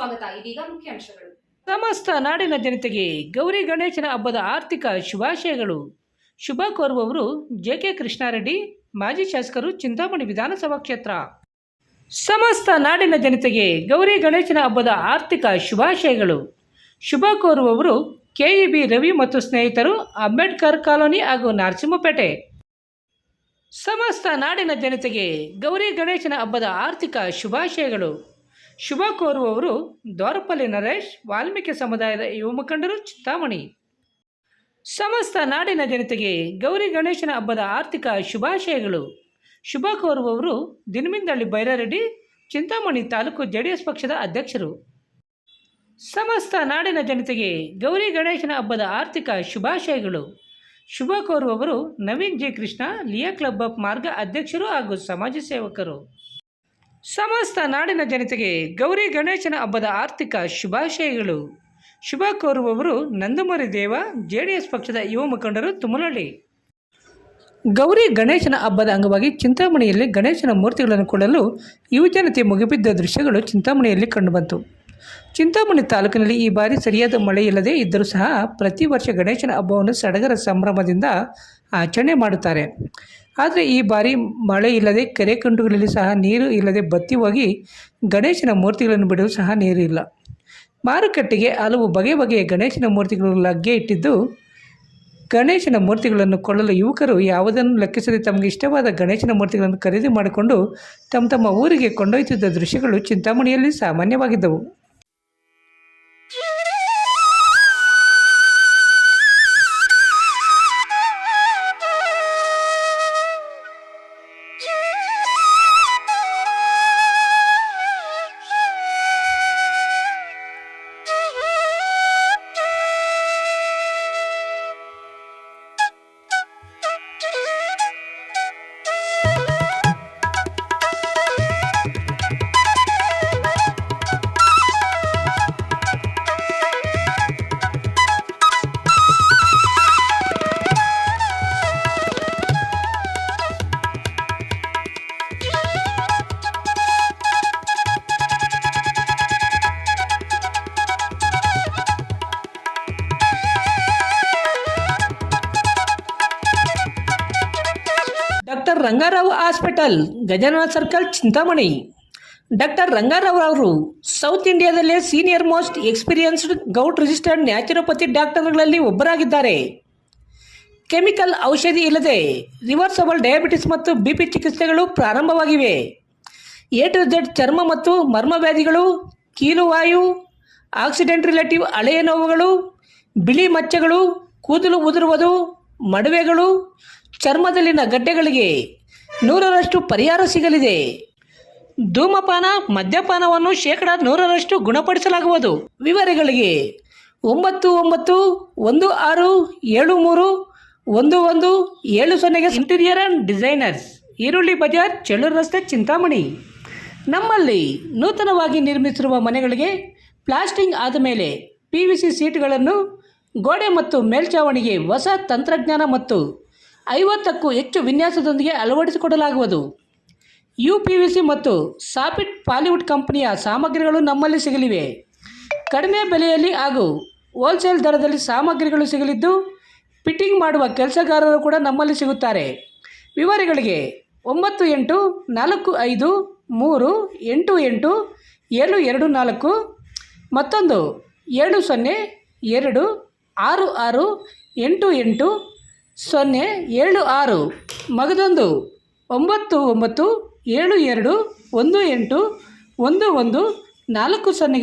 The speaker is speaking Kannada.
ಸ್ವಾಗತ. ಇದೀಗ ಮುಖ್ಯಾಂಶಗಳು. ಸಮಸ್ತ ನಾಡಿನ ಜನತೆಗೆ ಗೌರಿ ಗಣೇಶನ ಹಬ್ಬದ ಆರ್ಥಿಕ ಶುಭಾಶಯಗಳು. ಶುಭ ಕೋರುವವರು ಜೆ.ಕೆ. ಕೃಷ್ಣಾರೆಡ್ಡಿ, ಮಾಜಿ ಶಾಸಕರು, ಚಿಂತಾಮಣಿ ವಿಧಾನಸಭಾ ಕ್ಷೇತ್ರ. ಸಮಸ್ತ ನಾಡಿನ ಜನತೆಗೆ ಗೌರಿ ಗಣೇಶನ ಹಬ್ಬದ ಆರ್ಥಿಕ ಶುಭಾಶಯಗಳು. ಶುಭ ಕೋರುವವರು ಕೆ.ಇ.ಬಿ. ರವಿ ಮತ್ತು ಸ್ನೇಹಿತರು, ಅಂಬೇಡ್ಕರ್ ಕಾಲೋನಿ ಹಾಗೂ ನರಸಿಂಹಪೇಟೆ. ಸಮಸ್ತ ನಾಡಿನ ಜನತೆಗೆ ಗೌರಿ ಗಣೇಶನ ಹಬ್ಬದ ಆರ್ಥಿಕ ಶುಭಾಶಯಗಳು. ಶುಭ ಕೋರುವವರು ದ್ವಾರಪಲ್ಲಿ ನರೇಶ್, ವಾಲ್ಮೀಕಿ ಸಮುದಾಯದ ಯುವ ಮುಖಂಡರು, ಚಿಂತಾಮಣಿ. ಸಮಸ್ತ ನಾಡಿನ ಜನತೆಗೆ ಗೌರಿ ಗಣೇಶನ ಹಬ್ಬದ ಆರ್ಥಿಕ ಶುಭಾಶಯಗಳು. ಶುಭ ಕೋರುವವರು ದಿನಮಿಂದಳ್ಳಿ ಬೈರಾರೆಡ್ಡಿ, ಚಿಂತಾಮಣಿ ತಾಲೂಕು ಜೆಡಿಎಸ್ ಪಕ್ಷದ ಅಧ್ಯಕ್ಷರು. ಸಮಸ್ತ ನಾಡಿನ ಜನತೆಗೆ ಗೌರಿ ಗಣೇಶನ ಹಬ್ಬದ ಆರ್ಥಿಕ ಶುಭಾಶಯಗಳು. ಶುಭ ಕೋರುವವರು Naveen ji. Krishna, Leo club of Marga ಅಧ್ಯಕ್ಷರು ಹಾಗೂ ಸಮಾಜ ಸೇವಕರು. ಸಮಸ್ತ ನಾಡಿನ ಜನತೆಗೆ ಗೌರಿ ಗಣೇಶನ ಹಬ್ಬದ ಆರ್ಥಿಕ ಶುಭಾಶಯಗಳು. ಶುಭ ಕೋರುವವರು ನಂದಮರಿ ದೇವ, ಜೆಡಿಎಸ್ ಪಕ್ಷದ ಯುವ ಮುಖಂಡರು, ತುಮಲಹಳ್ಳಿ. ಗೌರಿ ಗಣೇಶನ ಹಬ್ಬದ ಅಂಗವಾಗಿ ಚಿಂತಾಮಣಿಯಲ್ಲಿ ಗಣೇಶನ ಮೂರ್ತಿಗಳನ್ನು ಕೊಳ್ಳಲು ಯುವಜನತೆ ಮುಗಿಬಿದ್ದ ದೃಶ್ಯಗಳು ಚಿಂತಾಮಣಿಯಲ್ಲಿ ಕಂಡುಬಂತು. ಚಿಂತಾಮಣಿ ತಾಲೂಕಿನಲ್ಲಿ ಈ ಬಾರಿ ಸರಿಯಾದ ಮಳೆ ಇಲ್ಲದೆ ಇದ್ದರೂ ಸಹ ಪ್ರತಿ ವರ್ಷ ಗಣೇಶನ ಹಬ್ಬವನ್ನು ಸಡಗರ ಸಂಭ್ರಮದಿಂದ ಆಚರಣೆ ಮಾಡುತ್ತಾರೆ. ಆದರೆ ಈ ಬಾರಿ ಮಳೆ ಇಲ್ಲದೆ ಕೆರೆ ಕುಂಟುಗಳಲ್ಲಿ ಸಹ ನೀರು ಇಲ್ಲದೆ ಬತ್ತಿ ಹೋಗಿ ಗಣೇಶನ ಮೂರ್ತಿಗಳನ್ನು ಬಿಡಲು ಸಹ ನೀರು ಇಲ್ಲ. ಮಾರುಕಟ್ಟೆಗೆ ಹಲವು ಬಗೆ ಬಗೆಯ ಗಣೇಶನ ಮೂರ್ತಿಗಳು ಲಗ್ಗೆ ಇಟ್ಟಿದ್ದು, ಗಣೇಶನ ಮೂರ್ತಿಗಳನ್ನು ಕೊಳ್ಳಲು ಯುವಕರು ಯಾವುದನ್ನು ಲೆಕ್ಕಿಸದೆ ತಮಗೆ ಇಷ್ಟವಾದ ಗಣೇಶನ ಮೂರ್ತಿಗಳನ್ನು ಖರೀದಿ ಮಾಡಿಕೊಂಡು ತಮ್ಮ ತಮ್ಮ ಊರಿಗೆ ಕೊಂಡೊಯ್ಯುತ್ತಿದ್ದ ದೃಶ್ಯಗಳು ಚಿಂತಾಮಣಿಯಲ್ಲಿ ಸಾಮಾನ್ಯವಾಗಿದ್ದವು. Doctor Ranga Rao hospital, Gajanana circle, Chintamani. Doctor Ranga Rao ಅವರು ಸೌತ್ ಇಂಡಿಯಾದಲ್ಲೇ senior most experienced govt registered naturopathy ಡಾಕ್ಟರ್ಗಳಲ್ಲಿ ಒಬ್ಬರಾಗಿದ್ದಾರೆ. ಕೆಮಿಕಲ್ ಔಷಧಿ ಇಲ್ಲದೆ ರಿವರ್ಸಬಲ್ ಡಯಾಬಿಟಿಸ್ ಮತ್ತು ಬಿಪಿ ಚಿಕಿತ್ಸೆಗಳು ಪ್ರಾರಂಭವಾಗಿವೆ. ಎ ಟು ಝೆಡ್ ಚರ್ಮ ಮತ್ತು ಮರ್ಮವ್ಯಾಧಿಗಳು, ಕೀಲುವಾಯು, ಆಕ್ಸಿಡೆಂಟ್ ರಿಲೇಟಿವ್ ಹಳೆಯ ನೋವುಗಳು, ಬಿಳಿ ಮಚ್ಚೆಗಳು, ಕೂದಲು ಉದುರುವುದು, ಮಡುವೆಗಳು, ಚರ್ಮದಲ್ಲಿನ ಗಡ್ಡೆಗಳಿಗೆ 100% ಪರಿಹಾರ ಸಿಗಲಿದೆ. ಧೂಮಪಾನ, ಮದ್ಯಪಾನವನ್ನು 100% ಗುಣಪಡಿಸಲಾಗುವುದು. ವಿವರಗಳಿಗೆ 9916731170 ಇಂಟೀರಿಯರ್ ಆ್ಯಂಡ್ ಡಿಸೈನರ್ಸ್, ಈರುಳ್ಳಿ ಬಜಾರ್, ಚೆಳ್ಳೂರು ರಸ್ತೆ, ಚಿಂತಾಮಣಿ. ನಮ್ಮಲ್ಲಿ ನೂತನವಾಗಿ ನಿರ್ಮಿಸಿರುವ ಮನೆಗಳಿಗೆ ಪ್ಲಾಸ್ಟಿಂಗ್ ಆದ ಮೇಲೆ PVC ಸೀಟ್ಗಳನ್ನು ಗೋಡೆ ಮತ್ತು ಮೇಲ್ಛಾವಣಿಗೆ ಹೊಸ ತಂತ್ರಜ್ಞಾನ ಮತ್ತು 50ಕ್ಕೂ ಹೆಚ್ಚು ವಿನ್ಯಾಸದೊಂದಿಗೆ ಅಳವಡಿಸಿಕೊಡಲಾಗುವುದು. UPVC ಮತ್ತು ಸಾಫಿಟ್ ಪಾಲಿವುಡ್ ಕಂಪನಿಯ ಸಾಮಗ್ರಿಗಳು ನಮ್ಮಲ್ಲಿ ಸಿಗಲಿವೆ. ಕಡಿಮೆ ಬೆಲೆಯಲ್ಲಿ ಹಾಗೂ ಹೋಲ್ಸೇಲ್ ದರದಲ್ಲಿ ಸಾಮಗ್ರಿಗಳು ಸಿಗಲಿದ್ದು, ಫಿಟ್ಟಿಂಗ್ ಮಾಡುವ ಕೆಲಸಗಾರರು ಕೂಡ ನಮ್ಮಲ್ಲಿ ಸಿಗುತ್ತಾರೆ. ವಿವರಗಳಿಗೆ 9843887724 ಮತ್ತೊಂದು 7026688076 ಮಗದೊಂದು 9972181140